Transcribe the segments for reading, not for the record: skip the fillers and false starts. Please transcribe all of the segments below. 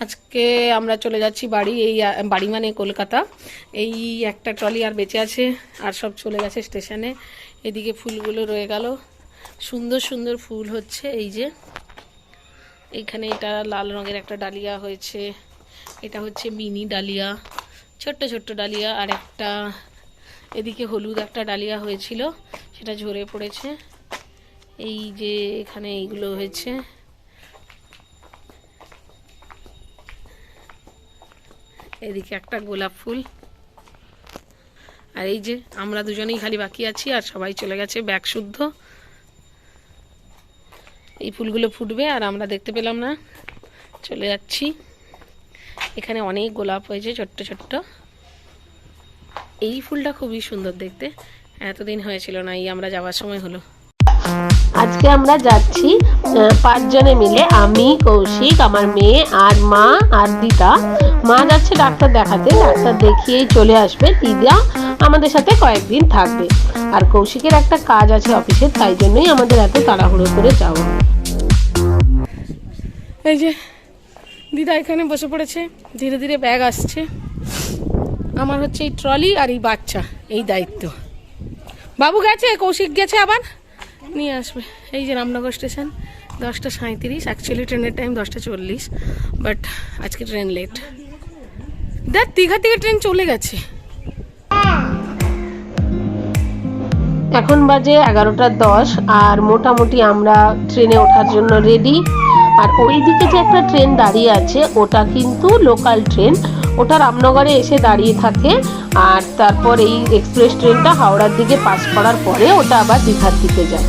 আজকে আমরা চলে যাচ্ছি বাড়ি, এই বাড়ি মানে কলকাতা। এই একটা ট্রলি আর বেঁচে আছে, আর সব চলে গেছে স্টেশনে। এদিকে ফুলগুলো রয়ে গেল, সুন্দর সুন্দর ফুল হচ্ছে। এই যে এইখানে এটা লাল রঙের একটা ডালিয়া হয়েছে, এটা হচ্ছে মিনি ডালিয়া, ছোট্ট ছোট্ট ডালিয়া। আর একটা এদিকে হলুদ একটা ডালিয়া হয়েছিল, সেটা ঝরে পড়েছে। এই যে এখানে এইগুলো হয়েছে। এদিকে একটা গোলাপ ফুল। আর এই যে আমরা দুজনেই খালি বাকি আছি, আর সবাই চলে গেছে ব্যাগ শুদ্ধ। এই ফুলগুলো ফুটবে আর আমরা দেখতে পেলাম না, চলে যাচ্ছি। এখানে অনেক গোলাপ হয়েছে ছোট্ট ছোট্ট। এই ফুলটা খুবই সুন্দর দেখতে, এতদিন হয়েছিল না, এই আমরা যাওয়ার সময় হলো। আজকে আমরা যাচ্ছি 5 জনে মিলে, আমি, কৌশিক, আমার মেয়ে আর মা আর দিদা। মা যাচ্ছে ডাক্তার দেখাতে, ডাক্তার দেখিয়েই চলে আসবে। দিদা আমাদের সাথে কয়েকদিন থাকবে। আর কৌশিকের একটা কাজ আছে অফিসে, তাই জন্যই আমাদের এত তাড়াহুড়ো করে যাওয়া। এই যে দিদা এখানে বসে পড়েছে, ধীরে ধীরে ব্যাগ আসছে। আমার হচ্ছে এই ট্রলি আর এই বাচ্চা, এই দায়িত্ব। বাবু গেছে, কৌশিক গেছে, আবার নিয়ে আসবে। এই যে রামনগর স্টেশন, 10টা 37। অ্যাকচুয়ালি ট্রেনের টাইম 10টা 40, বাট আজকে ট্রেন লেট। দেখ দীঘা থেকে ট্রেন চলে গেছে। এখন বাজে 11টা 10, আর মোটামুটি আমরা ট্রেনে ওঠার জন্য রেডি। আর ওই দিকে যে একটা ট্রেন দাঁড়িয়ে আছে, ওটা কিন্তু লোকাল ট্রেন, ওটা রামনগরে এসে দাঁড়িয়ে থাকে। আর তারপর এই এক্সপ্রেস ট্রেনটা হাওড়ার দিকে পাস করার পরে ওটা আবার দীঘার দিকে যায়।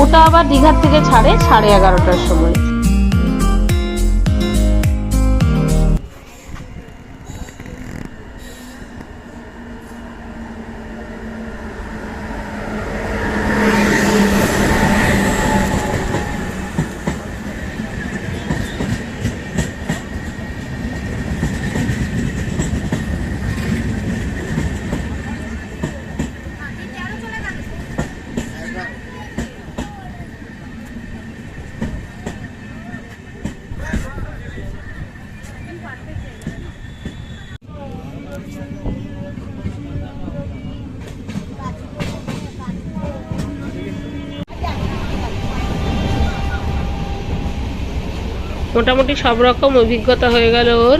ওটা আবার দীঘার থেকে ছাড়ে 11:30টার সময়। মোটামুটি সব রকম অভিজ্ঞতা হয়ে গেল ওর।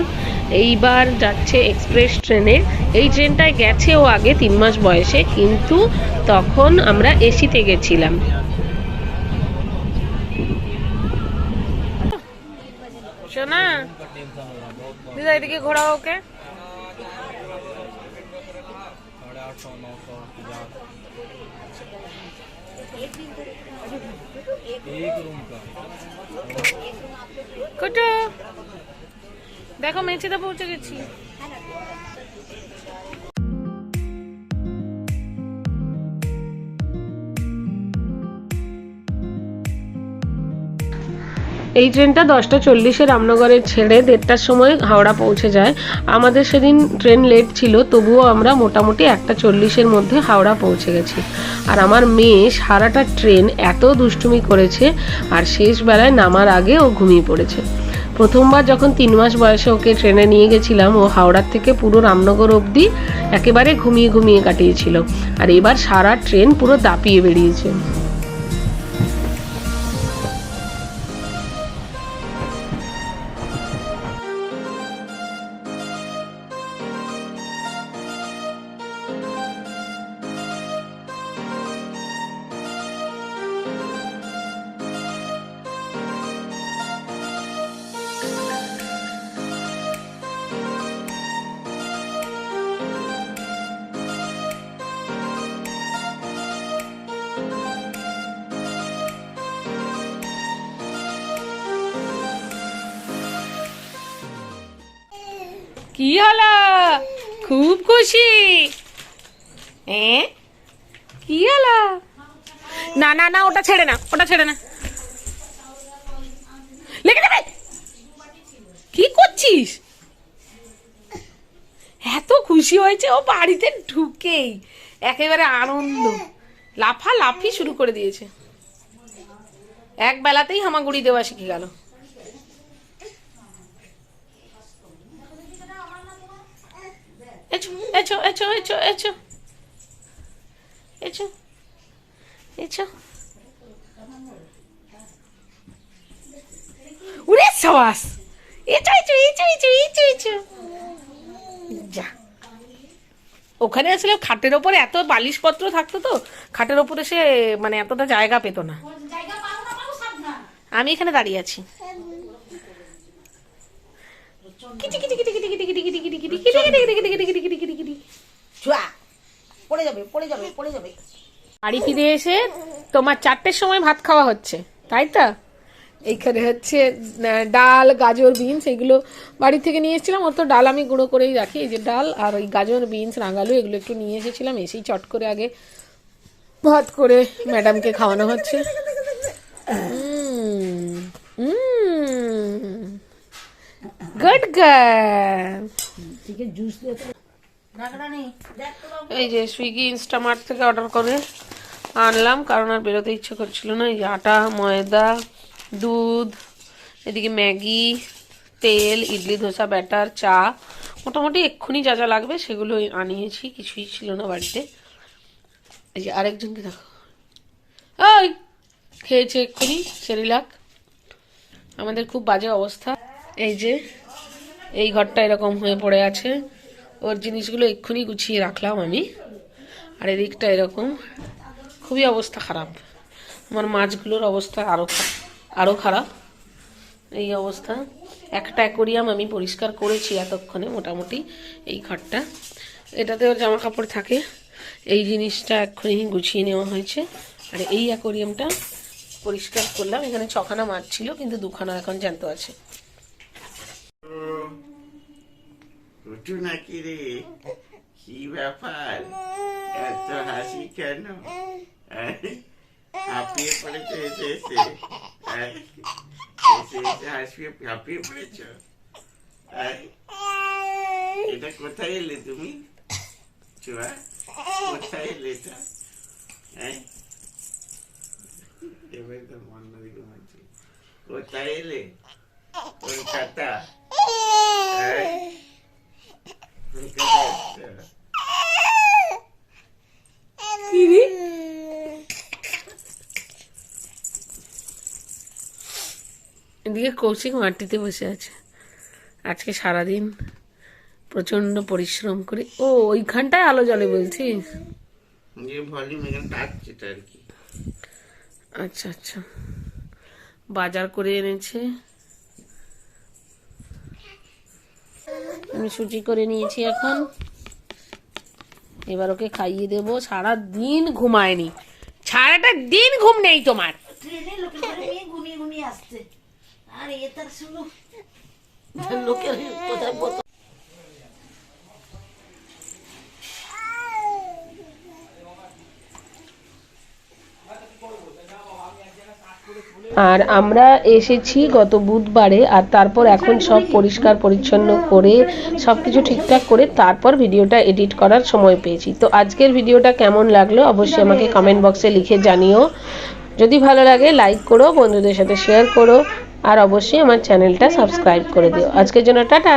এইবার যাচ্ছে এক্সপ্রেস ট্রেনে। এই ট্রেনটায় গেছে ও আগে 3 মাস বয়সে, কিন্তু তখন আমরা এসিতে গেছিলাম। শোনা দিদা, এদিকে ঘোরাও ওকে। কোটো দেখো, মেচেদা পৌঁছে গেছি। এই ট্রেনটা 10টা 40-এ রামনগরে ছেড়ে 1:30টার সময় হাওড়া পৌঁছে যায়। আমাদের সেদিন ট্রেন লেট ছিল, তবুও আমরা মোটামুটি 1টা 40-এর মধ্যে হাওড়া পৌঁছে গেছি। আর আমার মেয়ে সারাটা ট্রেন এত দুষ্টুমি করেছে, আর শেষ বেলায় নামার আগে ও ঘুমিয়ে পড়েছে। প্রথমবার যখন 3 মাস বয়সে ওকে ট্রেনে নিয়ে গেছিলাম, ও হাওড়ার থেকে পুরো রামনগর অবধি একেবারে ঘুমিয়ে ঘুমিয়ে কাটিয়েছিল। আর এবার সারা ট্রেন পুরো দাপিয়ে বেরিয়েছে। কি হলো? খুব খুশি? কি হলো? না না না, ওটা ছেড়ে না, ওটা ছেড়ে না, লেগে যাবে। কি করছিস? এত খুশি হয়েছে ও বাড়িতে ঢুকেই, একেবারে আনন্দ, লাফালাফি শুরু করে দিয়েছে। এক বেলাতেই হামাগুড়ি দেওয়া শিখে গেল। Echo echo echo echo echo উড়ে সাবাস echo echo echo echo echo echo যা ওখানে আসলে খাটের ওপরে এত বালিশপত্র থাকতো তো খাটের ওপরে সে মানে এতটা জায়গা পেত না। আমি এখানে দাঁড়িয়ে আছি। বাড়ি ফিরে এসে তোমার 4টের সময় ভাত খাওয়া হচ্ছে তাই তো? এইখানে হচ্ছে ডাল গাজর বিনস এগুলো বাড়ি থেকে নিয়ে এসেছিলাম। ওর তো ডাল আমি গুঁড়ো করেই রাখি, এই যে ডাল আর ওই গাজর বিনস রাঙালু এগুলো একটু নিয়ে এসেছিলাম। এসেই চট করে আগে ভাত করে ম্যাডামকে খাওয়ানো হচ্ছে। Good girl. এই যে সুইগি ইনস্টামার্ট থেকে অর্ডার করে আনলাম কারণ আর বেরোতে ইচ্ছে করছিল না। এই যে আটা ময়দা দুধ এদিকে ম্যাগি তেল ইডলি ধোসা ব্যাটার চা মোটামুটি এক্ষুনি যা যা লাগবে সেগুলো আনিয়েছি, কিছুই ছিল না বাড়িতে। এই যে আরেকজনকে দেখো ওই খেয়েছে এক্ষুনি সেরিলাক। আমাদের খুব বাজে অবস্থা। এই যে এই ঘরটা এরকম হয়ে পড়ে আছে, ওর জিনিসগুলো এক্ষুনি গুছিয়ে রাখলাম আমি। আর এদিকটা এরকম, খুবই অবস্থা খারাপ। আমার মাছগুলোর অবস্থা আরও খারাপ। এই অবস্থা। একটা অ্যাকোরিয়াম আমি পরিষ্কার করেছি এতক্ষণে মোটামুটি। এই ঘরটা এটাতেও জামা কাপড় থাকে, এই জিনিসটা এক্ষুনি গুছিয়ে নেওয়া হয়েছে। আর এই অ্যাকোরিয়ামটা পরিষ্কার করলাম। এখানে 6খানা মাছ ছিল কিন্তু 2খানা এখন জ্যান্ত আছে। নাকি রে, কি ব্যাপার, এত হাসি কেন? হাঁপিয়ে পড়েছে এসে এসে, এসে এসে হাঁপিয়ে পড়েছ। এটা কোথায় এলে তুমি? চুয়া কোথায় এলে এটা? এবার তো মন দিকে মানছি। কোথায় এলে? কলকাতা। এদিকে কৌশিক মাটিতে বসে আছে। আজকে সারাদিন প্রচন্ড পরিশ্রম করে। ও ওইখানটায় আলো জ্বলে বলছিস? আচ্ছা আচ্ছা, বাজার করে এনেছে। আমি সুজি করে নিয়েছি এখন। এবার ওকে খাইয়ে দেবো। সারা দিন ঘুমায়নি, সারাটা দিন ঘুম নেই তোমার। লোকের কোথায় আর আমরা এসেছি গত বুধবারে, আর তারপর এখন সব পরিষ্কার পরিচ্ছন্ন করে সব কিছু ঠিকঠাক করে তারপর ভিডিওটা এডিট করার সময় পেয়েছি। তো আজকের ভিডিওটা কেমন লাগলো অবশ্যই আমাকে কমেন্ট বক্সে লিখে জানিও। যদি ভালো লাগে লাইক করো, বন্ধুদের সাথে শেয়ার করো, আর অবশ্যই আমার চ্যানেলটা সাবস্ক্রাইব করে দিও। আজকের জন্য টাটা।